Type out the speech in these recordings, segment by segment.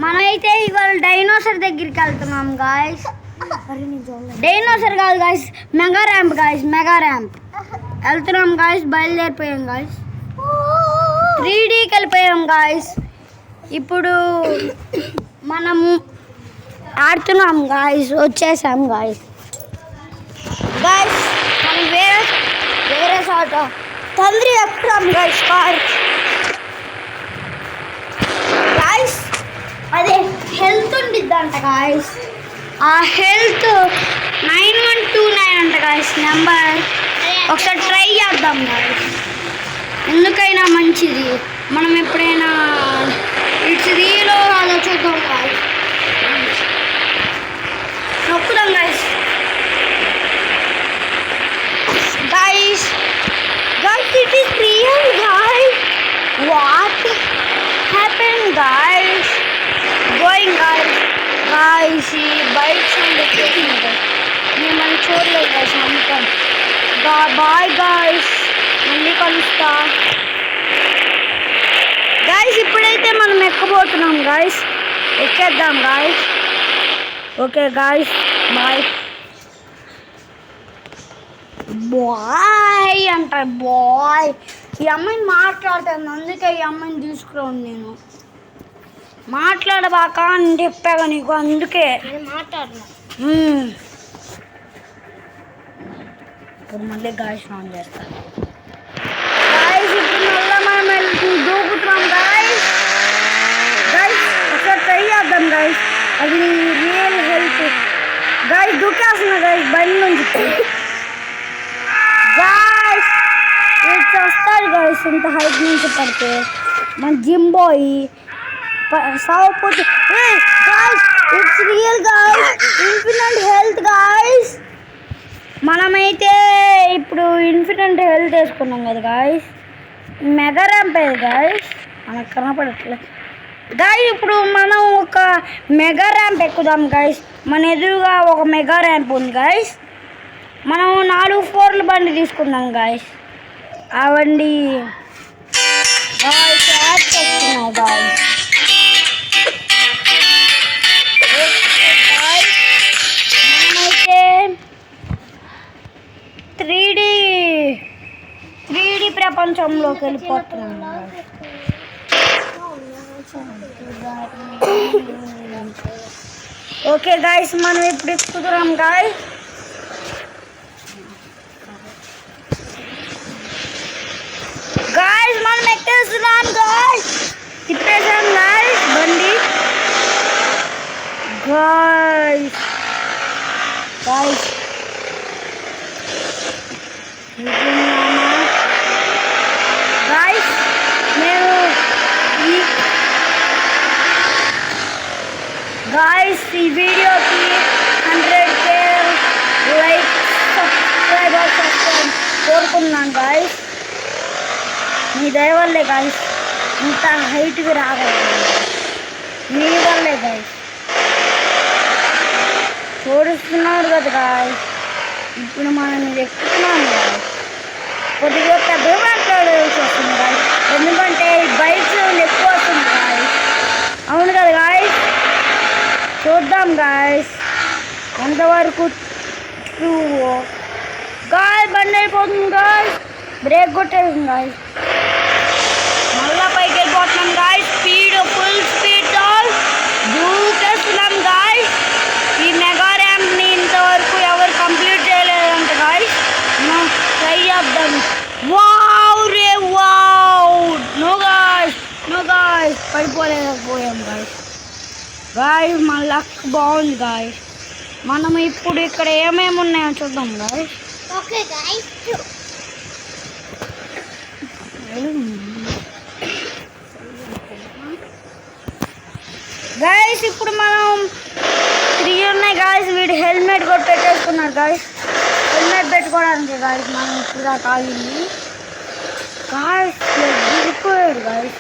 మనమైతే ఇవాళ డైనోసార్ దగ్గరికి వెళ్తున్నాం గాయస్. డైనోసార్ కాదు guys, mega ramp guys, mega ramp వెళ్తున్నాం గాయస్. బయలుదేరిపోయాం గాయస్, 3Dకి వెళ్ళిపోయాం గాయస్. ఇప్పుడు మనం ఆడుతున్నాం గాయస్, వచ్చేసాం గాయస్. గాయస్ మనం వేరే చోట తండ్రి ఎక్కుతాం గాయస్ కార్. గాయస్ అదే హెల్త్ ఉండిద్దంట గాయస్. ఆ హెల్త్ 9129 అంట గాయస్ నెంబర్. ఒకసారి ట్రై చేద్దాం గాయస్, ఎందుకైనా మంచిది. మనం ఎప్పుడైనా ఇట్స్ రీలో అలా చూద్దాం గాయస్. నొక్కుదాం guys. Guys, it is real, guys. What happened, guys? Going, guys. ఈ బైక్ సౌండ్ ఎక్కుతుంది guys. నేను మనం చూడలేదు guys అంతా. బాయ్ guys, మళ్ళీ కలుస్తా. guys ఇప్పుడైతే మనం ఎక్కబోతున్నాం guys. ఎక్కేద్దాం guys. Okay guys, bye. Bye అంట బాయ్. ఈ అమ్మాయిని మాట్లాడుతాను, అందుకే ఈ అమ్మాయిని తీసుకురాను. నేను మాట్లాడబాక అని చెప్పాగా నీకు, అందుకే మాట్లాడను. ఇప్పుడు మళ్ళీ గాయస్ ఆన్ చేస్తాను గాయస్. ఇప్పుడు మళ్ళీ మనం దూకుతున్నాం గాయస్. ఒకసారి ట్రై చేద్దాం గాయస్. అది రియల్ హెల్త్ గాయస్. దూకేస్తున్నా గాయస్ బండి నుంచి. గాయస్ ఇట్స్ వస్తారు గాయస్, ఇంత హైట్ నుంచి పడితే మన జిమ్ బాయ్ సావపోతే. Guys it's real guys, infinite health guys. మనమైతే ఇప్పుడు ఇన్ఫినిట్ హెల్త్ వేసుకున్నాం కదా గాయస్. మెగా ర్యాంప్ అయ్యేది గాయస్, మనకు కనపడట్లేదు గాయస్. ఇప్పుడు మనం ఒక మెగా ర్యాంప్ ఎక్కుదాం గాయస్. మన ఎదురుగా ఒక మెగా ర్యాంప్ ఉంది గాయస్. మనం 4 ఫ్లోర్ల బండి తీసుకుందాం గాయస్. ఆ బండి యాడ్ చేస్తున్నాయి గాయస్. మనమైతే 3D ప్రపంచంలోకి వెళ్ళిపోతున్నాం. ఓకే గాయస్, మనం ఇప్పుడు ఎక్కుతున్నాం గాయస్. గాయస్ మనం ఎక్కేస్తున్నాం గాయస్. తిప్పేసాం గాయస్ బండి. గాయస్ గాయస్ నేను ఈ వీడియోకి 100K లైక్ సబ్స్క్రైబర్స్ వస్తాయని కోరుకున్నాను గాయస్. మీ దయ వల్లే గాయస్ ఇంత హైట్కి రాగలిగాను, మీ వల్లే గాయస్. చూడుస్తున్నారు కదా గాయస్, ఇప్పుడు మనం ఎక్కుతున్నాను గాయస్. కొద్దిగా పెద్దగా మాట్లాడాల్సి వస్తుంది గాయస్, ఎందుకంటే బైక్స్ ఎక్కువ వస్తుంది గాయస్. అవును కదా గాయస్, చూద్దాం గాయస్ ఎంతవరకు ట్రూ. గాయస్ బండి అయిపోతుంది గాయస్, బ్రేక్ కొట్టేసింది గాయస్. మళ్ళా పైకి వెళ్ళిపోతున్నాం గాయస్. స్పీడ్ ఫుల్ స్పీడ్తో దూకేస్తున్నాం గాయస్. ఈ మెగా ర్యాంప్ని ఇంతవరకు ఎవరు కంప్లీట్ చేయలేదంట గాయస్. మనం ట్రై చేద్దాం. వావ్ రే వావ్. నో గాయస్ పడిపోలేకపోయాం గాయస్. మన లక్ బాగుంది గాయస్. మనం ఇప్పుడు ఇక్కడ ఏమేమి ఉన్నాయో చూద్దాం గాయస్. ఓకే గాయస్, గాయస్ ఇప్పుడు మనం 3 ఉన్నాయి గాయస్. వీడు హెల్మెట్ కూడా పెట్టేసుకున్నారు గాయస్. హెల్మెట్ పెట్టుకోవడానికి గాయస్ మనం ఇప్పుడు దాకా ఆగింది గాయస్. దిగిపోయాడు గాయస్.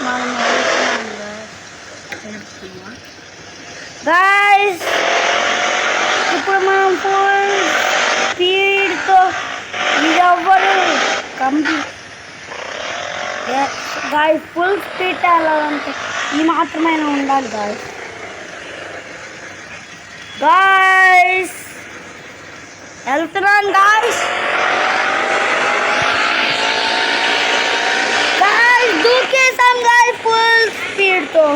మనం వెళ్తున్నాం గాయస్. ఇప్పుడు మనం ఫుల్ స్పీడ్తో ఇది ఎవ్వరు కంప్లీట్ గాయస్ ఫుల్ స్పీడ్ వెళ్ళాలంటే ఈ మాత్రమైనా ఉండాలి గాయస్. గాయస్ వెళ్తున్నాను గాయస్. గాయస్ దూకేసాం గాయస్ ఫుల్ స్పీడ్తో.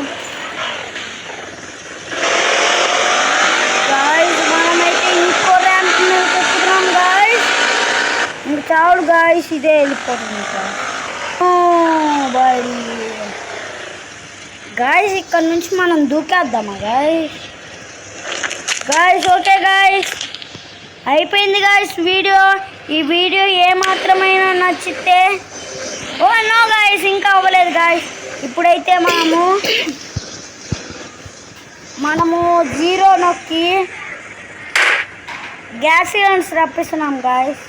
గాయస్ మనమైతే ఇంకో ర్యాంప్ మీద ఎక్కుతున్నాం గాయస్. ఇంక చాలు గాయస్, ఇదే వెళ్ళిపోతుంది గాయస్. ఇక్కడ నుంచి మనం దూకేద్దామా గాయస్? గాయస్ ఓకే గాయస్, అయిపోయింది గాయస్ వీడియో. ఈ వీడియో ఏమాత్రమైనా నచ్చితే నో గాయస్ ఇంకా అవ్వలేదు గాయస్. ఇప్పుడైతే మనము 0 నొక్కి గ్యాస్ సిలిండర్స్ రప్పిస్తున్నాం గాయస్.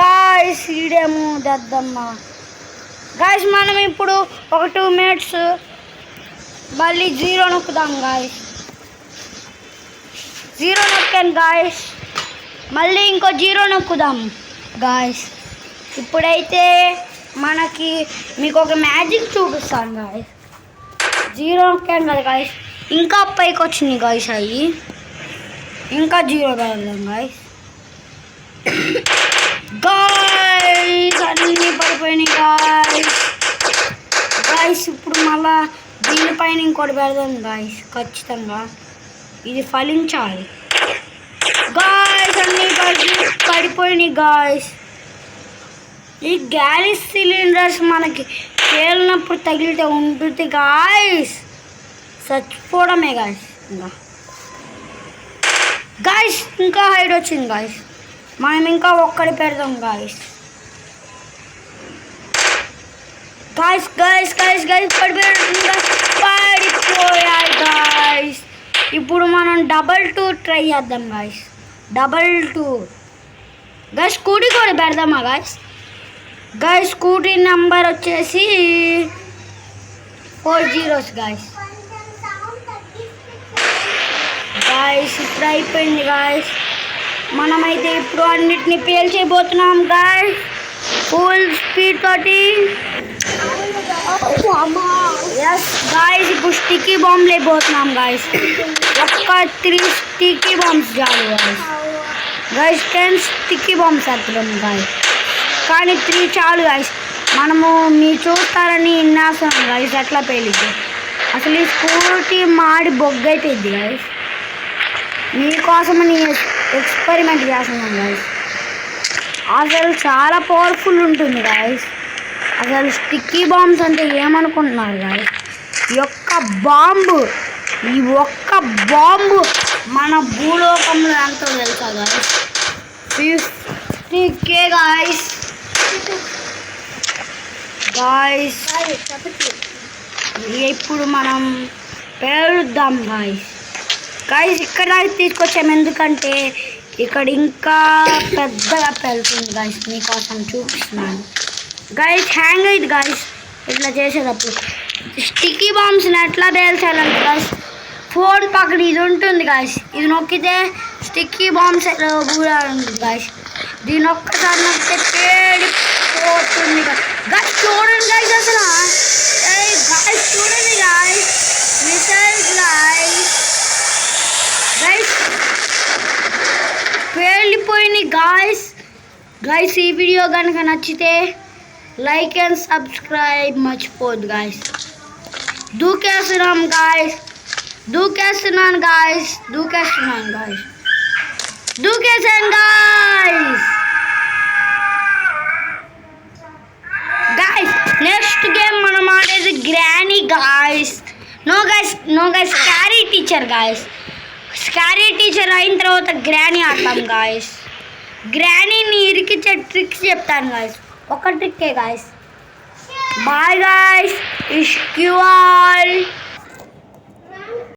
గాయస్ ఈడేమో దద్దమ్మా గాయస్. మనం ఇప్పుడు ఒక 2 minutes మళ్ళీ 0 నొక్కుదాం గాయస్. 0 నొక్కాను గాయస్, మళ్ళీ ఇంకో 0 నొక్కుదాం గాయస్. ఇప్పుడైతే మీకు ఒక మ్యాజిక్ చూపిస్తాను గాయస్. 0 నొక్కాను కదా గాయస్, ఇంకా పైకి వచ్చినాయి గాయస్. అవి ఇంకా 0 పెడదాం గాయస్. గాయస్ అన్నీ పడిపోయినాయి గాయస్. గాయస్ ఇప్పుడు మళ్ళా దీనిపైన ఇంకోటి పెడదాం గాయస్. ఖచ్చితంగా ఇది ఫలించాలి గాయస్. అన్నీ పడిపోయినాయి గాయస్. ఈ గ్యాస్ సిలిండర్స్ మనకి పేలినప్పుడు తగిలితే ఉంటుంది గాయస్, చచ్చిపోవడమే గాయస్. గాయస్ ఇంకా హైట్ వచ్చింది గాయస్. మనం ఇంకా ఒక్కడి పెడదాం guys. Guys guys guys guys పడిపోయాయి గాయస్. ఇప్పుడు మనం 2 ట్రై చేద్దాం గాయస్. 2 గాయస్. స్కూటీ కూడా పెడదామా గాయస్? గాయస్ స్కూటీ నెంబర్ వచ్చేసి 4 zeros గాయస్. గాయస్ ఇప్పుడు అయిపోయింది గాయస్. మనమైతే ఇప్పుడు అన్నిటిని పేల్చేయబోతున్నాం గాయస్ ఫుల్ స్పీడ్ తోటి. ఎస్ గాయస్ ఇప్పుడు స్టిక్కీ బాంబ్ లేకపోతున్నాం గాయస్. ఒక్క 3 స్టిక్కీ బాంబ్స్ చాలు గాయస్. గాయస్ 10 స్టిక్కీ బాంబ్స్ వేస్తున్నాం గాయస్, కానీ 3 చాలు గాయస్. మీరు చూస్తారని విన్నాసాం గాయస్ ఎట్లా పేలిద్ది. అసలు ఈ స్కూటీ మాడి బొగ్గైపోయింది గాయస్. మీకోసమని ఎక్స్పెరిమెంట్ చేస్తున్నాం గాయస్. అసలు చాలా పవర్ఫుల్ ఉంటుంది గాయస్. అసలు స్టిక్కీ బాంబ్స్ అంటే ఏమనుకుంటున్నారు గాయస్? ఈ ఒక్క బాంబు మన భూలోకంలో ఎంతో తెలుసా గాయస్? 50K guys. గాయస్ ఇప్పుడు మనం పేలుద్దాం గాయస్. గాయస్ ఇక్కడ తీసుకొచ్చాము ఎందుకంటే ఇక్కడ ఇంకా పెద్దగా పెరుగుతుంది గాయస్. మీకోసం చూపిస్తున్నాను గాయస్. హ్యాంగ్ అయ్యింది గాయస్ ఇట్లా చేసేటప్పుడు. స్టిక్కీ బాంబ్స్ని ఎట్లా పేల్చాలంటే గాయస్, ఫోన్ పక్కన ఇది ఉంటుంది గాయస్. ఇది నొక్కితే స్టిక్కీ బాంబ్స్ కూడా ఉంటుంది గాయస్. దీని ఒక్కసారి నొక్కితే పేలిపోతుంది గాయస్. చూడండి గాయస్, అసలు గాయస్ చూడండి గాయస్, మిసైల్స్ గాయస్. గాయస్ పేలిపోయినాయి గాయస్. గాయస్ ఈ వీడియో కనుక నచ్చితే లైక్ అండ్ సబ్స్క్రైబ్ మర్చిపోద్దు గాయస్. దూకేస్తున్నాను గాయస్. దూకేసాను గాయస్. గాయస్ నెక్స్ట్ గేమ్ మనం ఆడేది granny guys. No guys scary teacher guys. Scary teacher అయిన తర్వాత గ్రానీ ఆడతాం గాయస్. గ్రానీని ఇరికిచ్చే ట్రిక్స్ చెప్తాను గాయస్. ఒక ట్రిక్కే గాయస్. Bye guys. ఇష్క్యూ ఆల్.